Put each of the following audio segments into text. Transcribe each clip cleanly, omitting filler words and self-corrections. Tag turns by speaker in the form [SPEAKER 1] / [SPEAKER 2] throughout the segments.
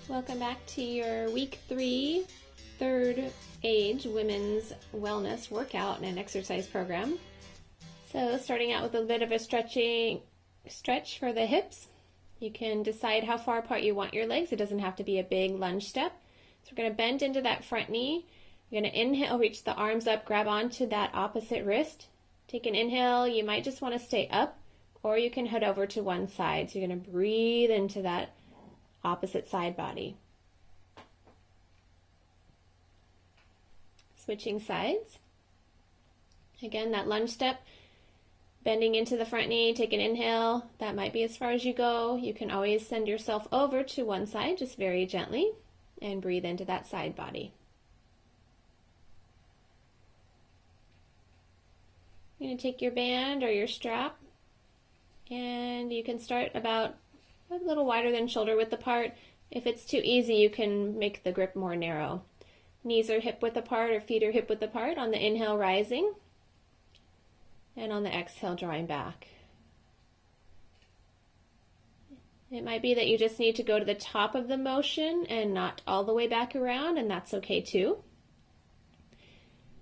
[SPEAKER 1] Welcome back to your week 3, third age women's wellness workout and exercise program. So starting out with a bit of a stretch for the hips. You can decide how far apart you want your legs. It doesn't have to be a big lunge step. So we're going to bend into that front knee. You're going to inhale, reach the arms up, grab onto that opposite wrist. Take an inhale. You might just want to stay up, or you can head over to one side. So you're going to breathe into that opposite side body. Switching sides. Again, that lunge step, bending into the front knee, take an inhale. That might be as far as you go. You can always send yourself over to one side, just very gently, and breathe into that side body. You're going to take your band or your strap, and you can start about a little wider than shoulder width apart. If it's too easy, you can make the grip more narrow. Knees are hip width apart or feet are hip width apart. On the inhale, rising, and on the exhale, drawing back. It might be that you just need to go to the top of the motion and not all the way back around, and that's okay too.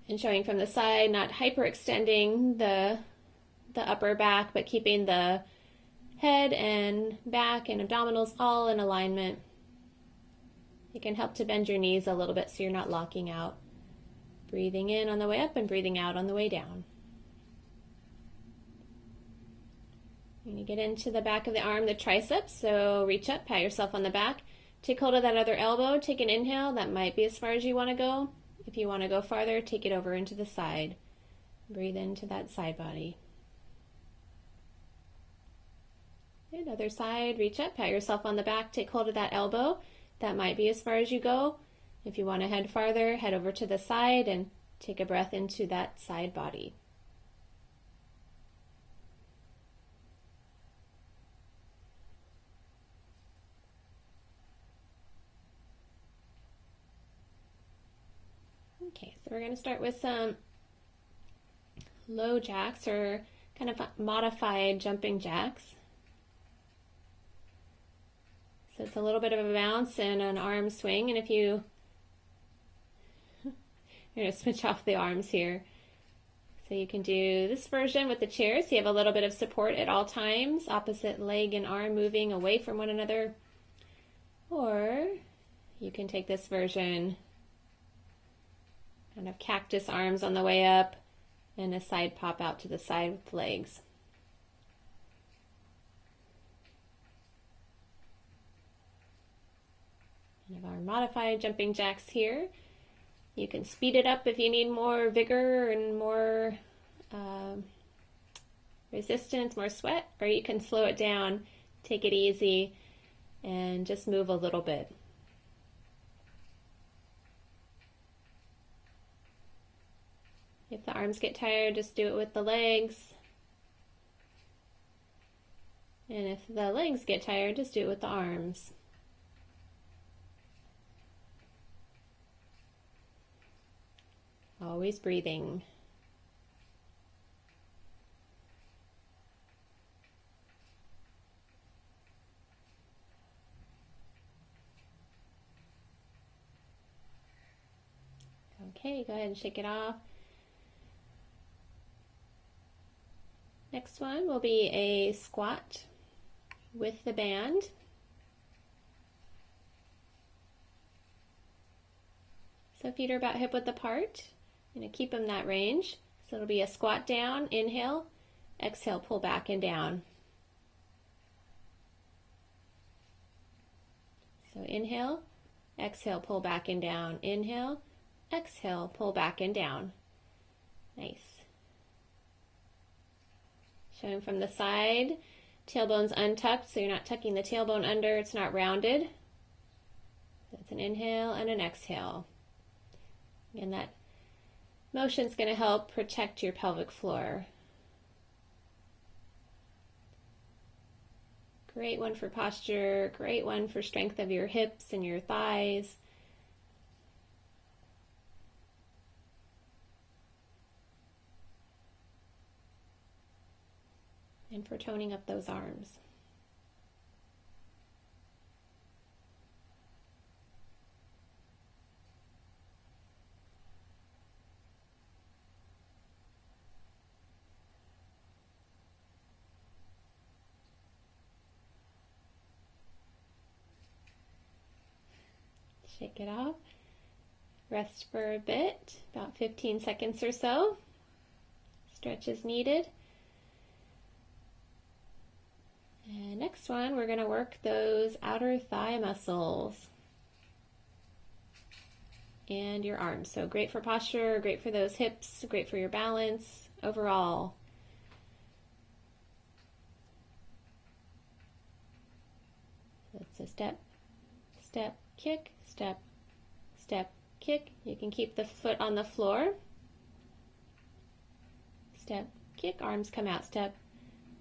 [SPEAKER 1] And showing from the side, not hyperextending the upper back, but keeping the head and back and abdominals all in alignment. It can help to bend your knees a little bit so you're not locking out. Breathing in on the way up and breathing out on the way down. You're going to get into the back of the arm, the triceps, so reach up, pat yourself on the back. Take hold of that other elbow, take an inhale. That might be as far as you want to go. If you want to go farther, take it over into the side. Breathe into that side body. And other side, reach up, pat yourself on the back, take hold of that elbow. That might be as far as you go. If you want to head farther, head over to the side and take a breath into that side body. Okay, so we're going to start with some low jacks or kind of modified jumping jacks. So it's a little bit of a bounce and an arm swing, and if you're going to switch off the arms here. So you can do this version with the chair, so you have a little bit of support at all times, opposite leg and arm moving away from one another. Or you can take this version, kind of cactus arms on the way up, and a side pop out to the side with legs. Of our modified jumping jacks here. You can speed it up if you need more vigor and more resistance, more sweat, or you can slow it down, take it easy, and just move a little bit. If the arms get tired, just do it with the legs. And if the legs get tired, just do it with the arms. Always breathing. Okay, go ahead and shake it off. Next one will be a squat with the band. So feet are about hip width apart. I'm going to keep them that range. So it'll be a squat down, inhale, exhale, pull back and down. So inhale, exhale, pull back and down. Inhale, exhale, pull back and down. Nice. Showing from the side, tailbone's untucked, so you're not tucking the tailbone under, it's not rounded. That's an inhale and an exhale. Again, that motion's going to help protect your pelvic floor. Great one for posture, great one for strength of your hips and your thighs. And for toning up those arms. Shake it off. Rest for a bit, about 15 seconds or so. Stretch is needed. And next one, we're going to work those outer thigh muscles and your arms. So great for posture, great for those hips, great for your balance overall. So it's a step, step, kick, step, step, kick. You can keep the foot on the floor. Step, kick, arms come out. Step,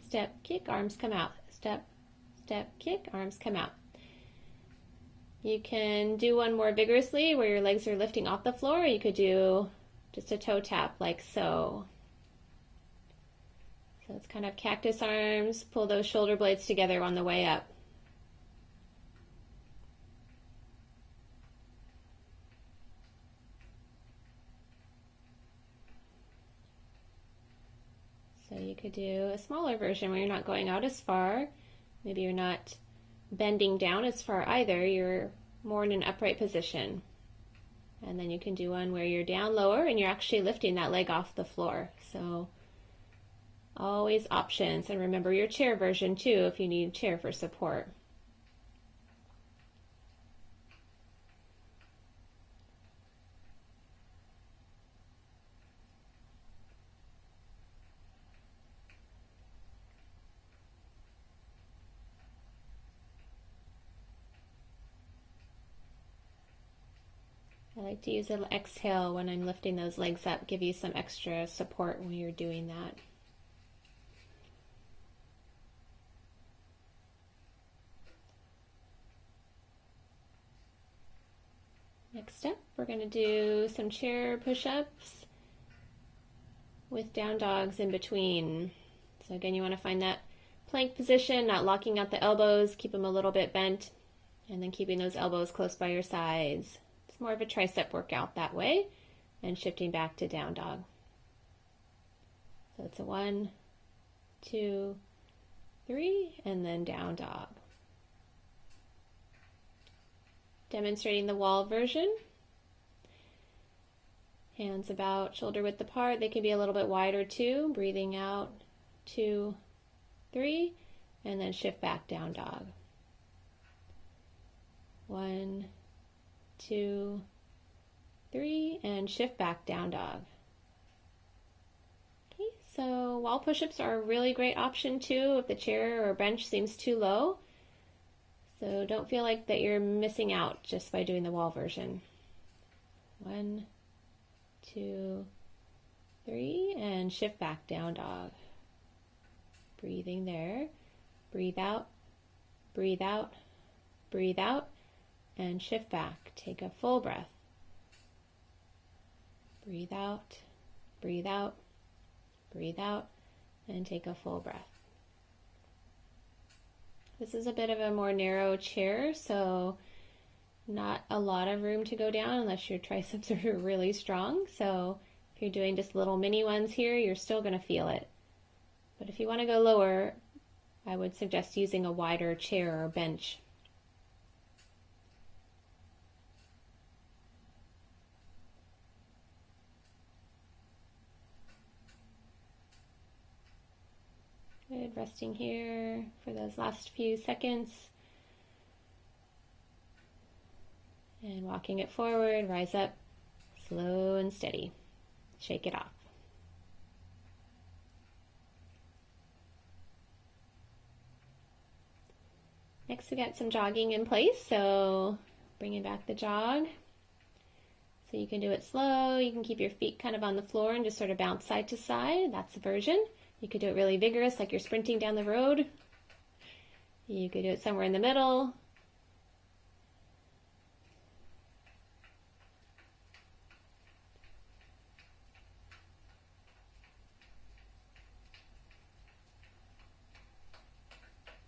[SPEAKER 1] step, kick, arms come out. Step, step, kick, arms come out. You can do one more vigorously where your legs are lifting off the floor. You could do just a toe tap like so. So it's kind of cactus arms. Pull those shoulder blades together on the way up. So you could do a smaller version where you're not going out as far. Maybe you're not bending down as far either. You're more in an upright position. And then you can do one where you're down lower and you're actually lifting that leg off the floor. So always options. And remember your chair version too if you need a chair for support. I like to use an exhale when I'm lifting those legs up, give you some extra support when you're doing that. Next up, we're going to do some chair push-ups with down dogs in between. So again, you want to find that plank position, not locking out the elbows, keep them a little bit bent, and then keeping those elbows close by your sides. More of a tricep workout that way, and shifting back to down dog. So it's a 1, 2, 3, and then down dog. Demonstrating the wall version. Hands about shoulder width apart. They can be a little bit wider too. Breathing out, 2, 3, and then shift back down dog. 1, 2, 3, and shift back down dog. Okay, so wall push-ups are a really great option too if the chair or bench seems too low. So don't feel like that you're missing out just by doing the wall version. 1, 2, 3, and shift back down dog. Breathing there. Breathe out, breathe out, breathe out, and shift back. Take a full breath. Breathe out, breathe out, breathe out, and take a full breath. This is a bit of a more narrow chair, so not a lot of room to go down unless your triceps are really strong. So if you're doing just little mini ones here, you're still going to feel it. But if you want to go lower, I would suggest using a wider chair or bench. Good, resting here for those last few seconds. And walking it forward, rise up, slow and steady. Shake it off. Next we got some jogging in place, so bringing back the jog. So you can do it slow, you can keep your feet kind of on the floor and just sort of bounce side to side. That's the version. You could do it really vigorous, like you're sprinting down the road. You could do it somewhere in the middle.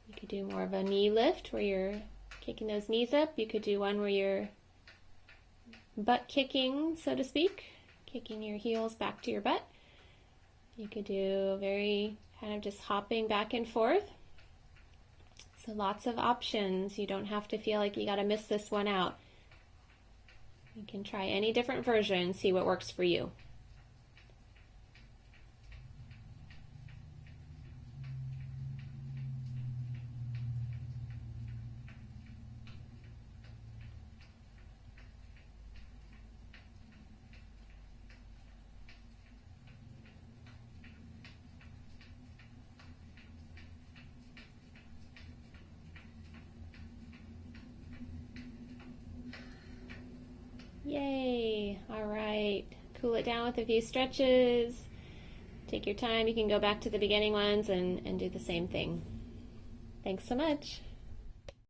[SPEAKER 1] You could do more of a knee lift where you're kicking those knees up. You could do one where you're butt kicking, so to speak, kicking your heels back to your butt. You could do very kind of just hopping back and forth. So lots of options. You don't have to feel like you got to miss this one out. You can try any different version, see what works for you. Yay! All right. Cool it down with a few stretches. Take your time. You can go back to the beginning ones and do the same thing. Thanks so much.